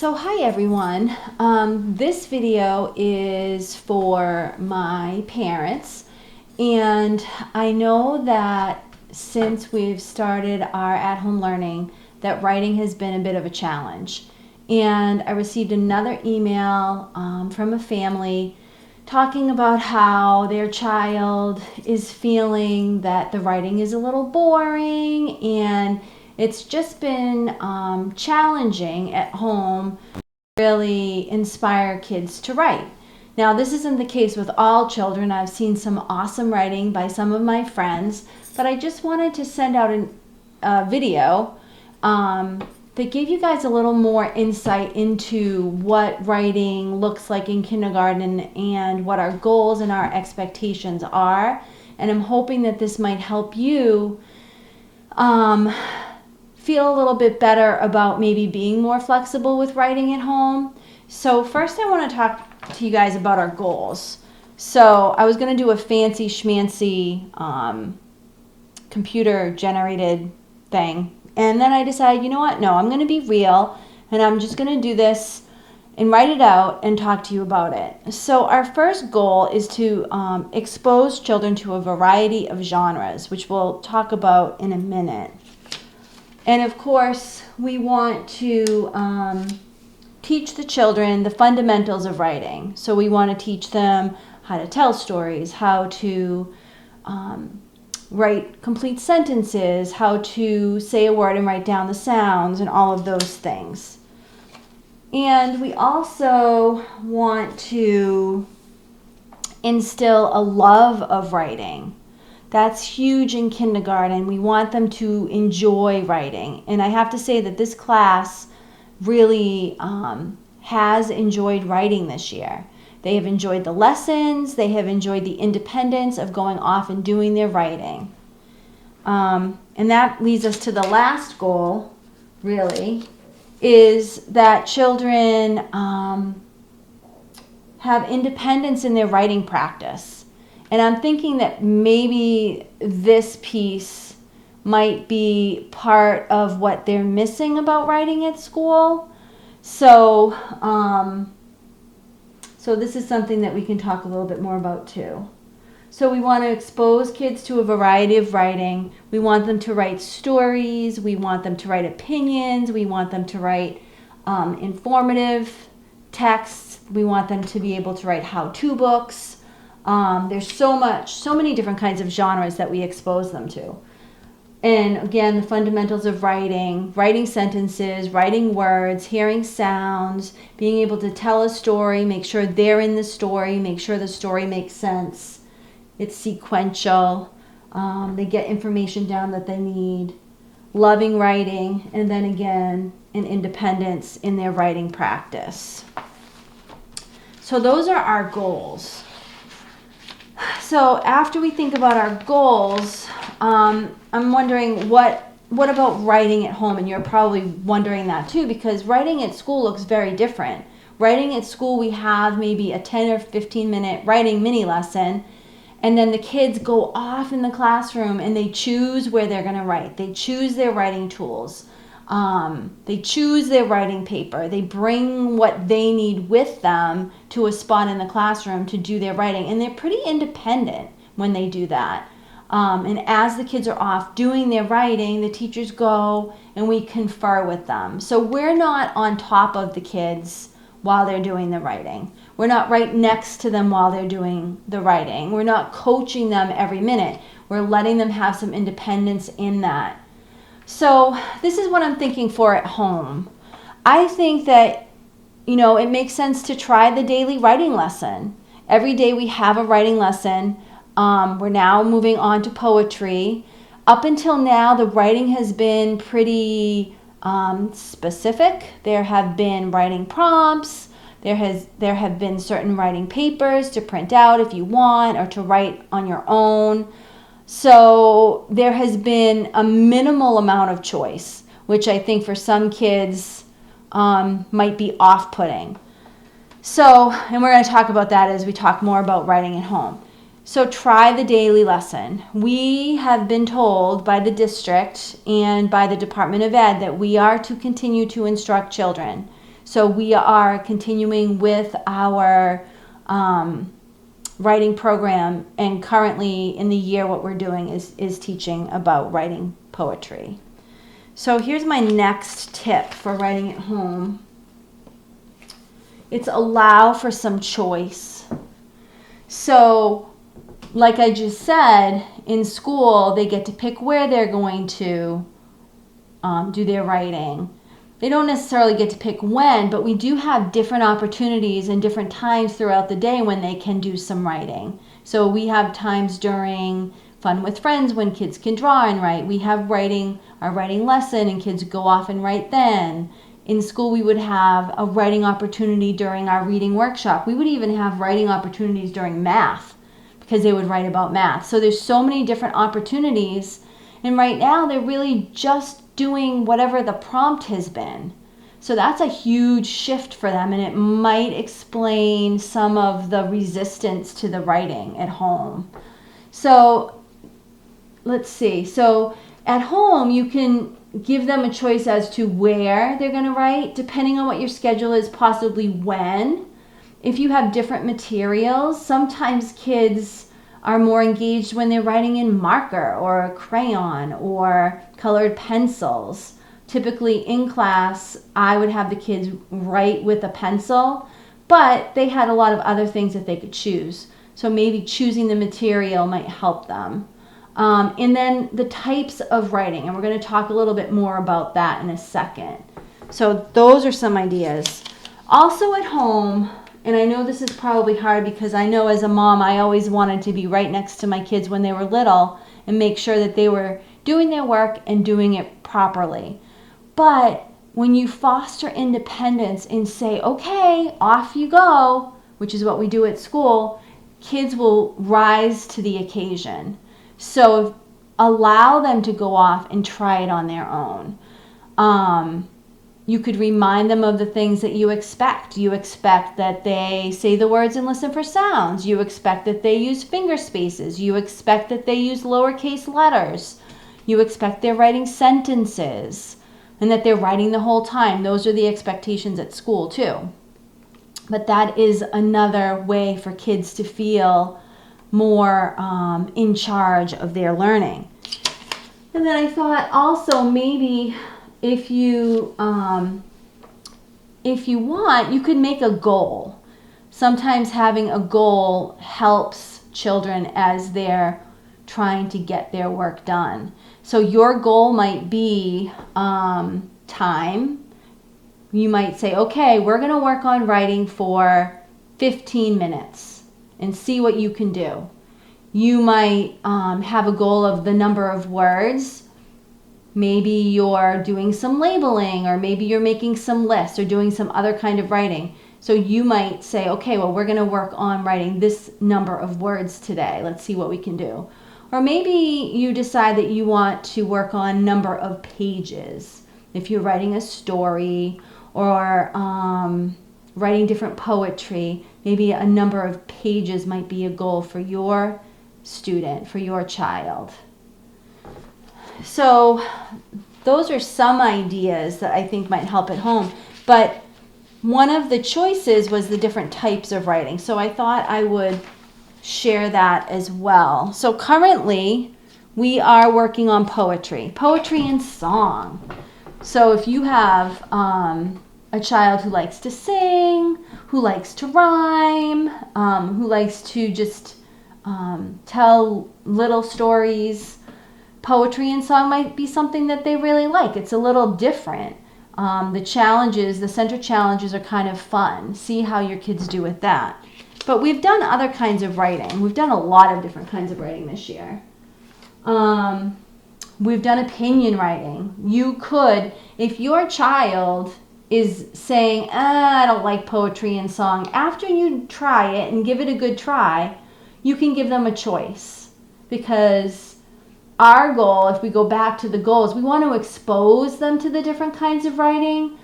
So hi everyone. This video is for my parents, and I know that since we've started our at-home learning that writing has been a bit of a challenge. And I received another email from a family talking about how their child is feeling that the writing is a little boring, and it's just been challenging at home to really inspire kids to write. Now, this isn't the case with all children. I've seen some awesome writing by some of my friends, but I just wanted to send out a video that gave you guys a little more insight into what writing looks like in kindergarten and what our goals and our expectations are. And I'm hoping that this might help you feel a little bit better about maybe being more flexible with writing at home. So first I want to talk to you guys about our goals. So I was going to do a fancy schmancy computer generated thing. And then I decided, you know what? No, I'm going to be real, and I'm just going to do this and write it out and talk to you about it. So our first goal is to expose children to a variety of genres, which we'll talk about in a minute. And of course, we want to teach the children the fundamentals of writing. So we want to teach them how to tell stories, how to write complete sentences, how to say a word and write down the sounds, and all of those things. And we also want to instill a love of writing. That's huge in kindergarten. We want them to enjoy writing. And I have to say that this class really has enjoyed writing this year. They have enjoyed the lessons. They have enjoyed the independence of going off and doing their writing. And that leads us to the last goal, really, is that children have independence in their writing practice. And I'm thinking that maybe this piece might be part of what they're missing about writing at school. So this is something that we can talk a little bit more about too. So we want to expose kids to a variety of writing. We want them to write stories. We want them to write opinions. We want them to write informative texts. We want them to be able to write how-to books. There's so many different kinds of genres that we expose them to. And again, the fundamentals of writing, writing sentences, writing words, hearing sounds, being able to tell a story, make sure they're in the story, make sure the story makes sense. It's sequential. They get information down that they need. Loving writing, and then again, an independence in their writing practice. So those are our goals. So after we think about our goals, I'm wondering what about writing at home? And you're probably wondering that too, because writing at school looks very different. Writing at school, we have maybe a 10 or 15 minute writing mini lesson, and then the kids go off in the classroom and they choose where they're going to write. They choose their writing tools. They choose their writing paper. They bring what they need with them to a spot in the classroom to do their writing. And they're pretty independent when they do that. And as the kids are off doing their writing, the teachers go and we confer with them. So we're not on top of the kids while they're doing the writing. We're not right next to them while they're doing the writing. We're not coaching them every minute. We're letting them have some independence in that. So this is what I'm thinking for at home. I think that, it makes sense to try the daily writing lesson. Every day we have a writing lesson. We're now moving on to poetry. Up until now, the writing has been pretty specific. There have been writing prompts. There have been certain writing papers to print out if you want, or to write on your own. So there has been a minimal amount of choice, which I think for some kids might be off-putting. So, and we're going to talk about that as we talk more about writing at home. So try the daily lesson. We have been told by the district and by the Department of Ed that we are to continue to instruct children. So we are continuing with our writing program, and currently in the year what we're doing is teaching about writing poetry. So here's my next tip for writing at home. It's allow for some choice. So like I just said, in school they get to pick where they're going to do their writing. They don't necessarily get to pick when, but we do have different opportunities and different times throughout the day when they can do some writing. So we have times during Fun with Friends when kids can draw and write. We have our writing lesson and kids go off and write then. In school we would have a writing opportunity during our reading workshop. We would even have writing opportunities during math because they would write about math. So there's so many different opportunities, and right now they're really just doing whatever the prompt has been. So that's a huge shift for them, and it might explain some of the resistance to the writing at home. So let's see. So at home you can give them a choice as to where they're going to write, depending on what your schedule is, possibly when. If you have different materials, sometimes kids are more engaged when they're writing in marker or a crayon or colored pencils. Typically in class, I would have the kids write with a pencil, but they had a lot of other things that they could choose. So maybe choosing the material might help them. And then the types of writing, and we're going to talk a little bit more about that in a second. So those are some ideas. Also at home, and I know this is probably hard because I know as a mom I always wanted to be right next to my kids when they were little and make sure that they were doing their work and doing it properly. But when you foster independence and say, okay, off you go, which is what we do at school, kids will rise to the occasion. So allow them to go off and try it on their own. You could remind them of the things that you expect. You expect that they say the words and listen for sounds. You expect that they use finger spaces. You expect that they use lowercase letters. You expect they're writing sentences and that they're writing the whole time. Those are the expectations at school too. But that is another way for kids to feel more in charge of their learning. And then I thought also maybe if you want, you could make a goal. Sometimes having a goal helps children as they're trying to get their work done. So your goal might be time. You might say, okay, we're going to work on writing for 15 minutes and see what you can do. You might have a goal of the number of words. Maybe you're doing some labeling, or maybe you're making some lists or doing some other kind of writing. So you might say, okay, well, we're going to work on writing this number of words today. Let's see what we can do. Or maybe you decide that you want to work on number of pages. If you're writing a story or writing different poetry, maybe a number of pages might be a goal for your student, for your child. So those are some ideas that I think might help at home. But one of the choices was the different types of writing. So I thought I would share that as well. So currently we are working on poetry and song. So if you have a child who likes to sing, who likes to rhyme, who likes to just tell little stories, poetry and song might be something that they really like. It's a little different. The center challenges are kind of fun. See how your kids do with that. But we've done other kinds of writing. We've done a lot of different kinds of writing this year. We've done opinion writing. You could, if your child is saying, I don't like poetry and song, after you try it and give it a good try, you can give them a choice. Because our goal, if we go back to the goals, we want to expose them to the different kinds of writing,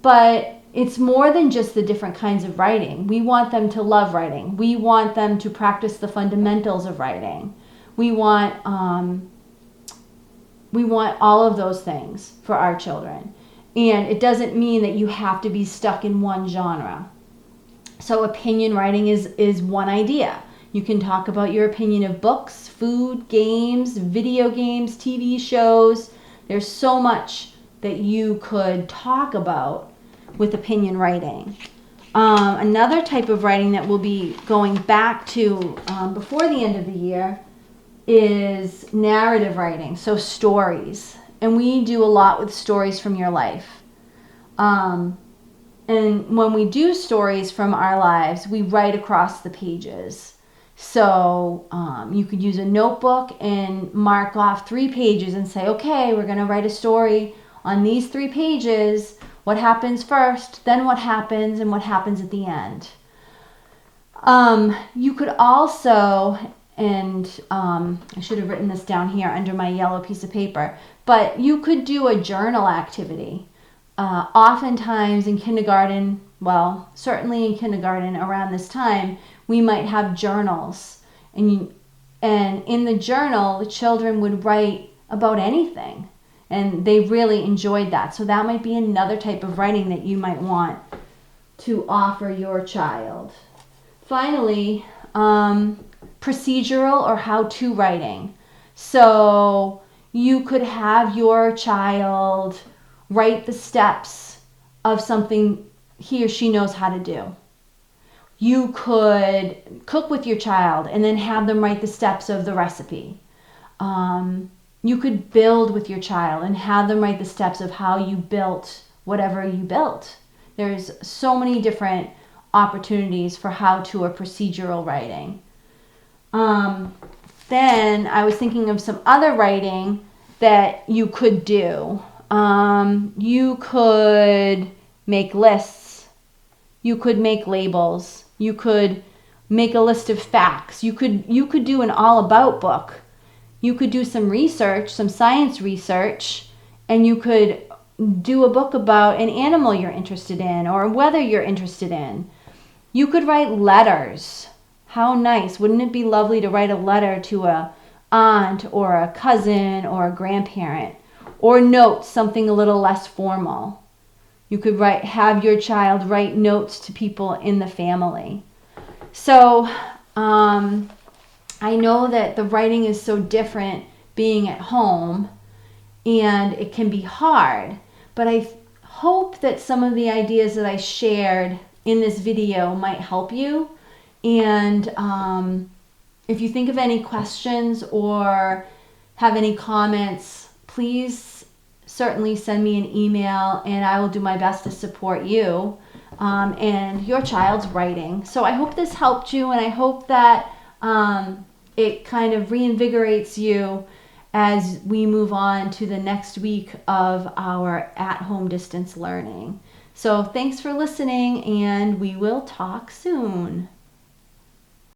but it's more than just the different kinds of writing. We want them to love writing. We want them to practice the fundamentals of writing. We want all of those things for our children. And it doesn't mean that you have to be stuck in one genre. So opinion writing is one idea. You can talk about your opinion of books, food, games, video games, TV shows. There's so much that you could talk about with opinion writing. Another type of writing that we'll be going back to before the end of the year is narrative writing, so stories. And we do a lot with stories from your life. And when we do stories from our lives, we write across the pages. So you could use a notebook and mark off 3 pages and say, okay, we're going to write a story on these 3 pages. What happens first, then what happens, and what happens at the end. You could also, and I should have written this down here under my yellow piece of paper, but you could do a journal activity. Oftentimes in kindergarten, well, certainly in kindergarten around this time, we might have journals. And in the journal, the children would write about anything. And they really enjoyed that. So that might be another type of writing that you might want to offer your child. Finally, procedural or how-to writing. So you could have your child write the steps of something he or she knows how to do. You could cook with your child and then have them write the steps of the recipe. You could build with your child and have them write the steps of how you built whatever you built. There's so many different opportunities for how-to or procedural writing. Then I was thinking of some other writing that you could do. You could make lists. You could make labels. You could make a list of facts. You could do an all about book. You could do some research, some science research, and you could do a book about an animal you're interested in or whether you're interested in. You could write letters. How nice. Wouldn't it be lovely to write a letter to a aunt or a cousin or a grandparent? Or notes, something a little less formal. You could have your child write notes to people in the family. So I know that the writing is so different being at home and it can be hard, but I hope that some of the ideas that I shared in this video might help you. And if you think of any questions or have any comments, please certainly send me an email and I will do my best to support you and your child's writing. So I hope this helped you, and I hope that it kind of reinvigorates you as we move on to the next week of our at-home distance learning. So thanks for listening, and we will talk soon.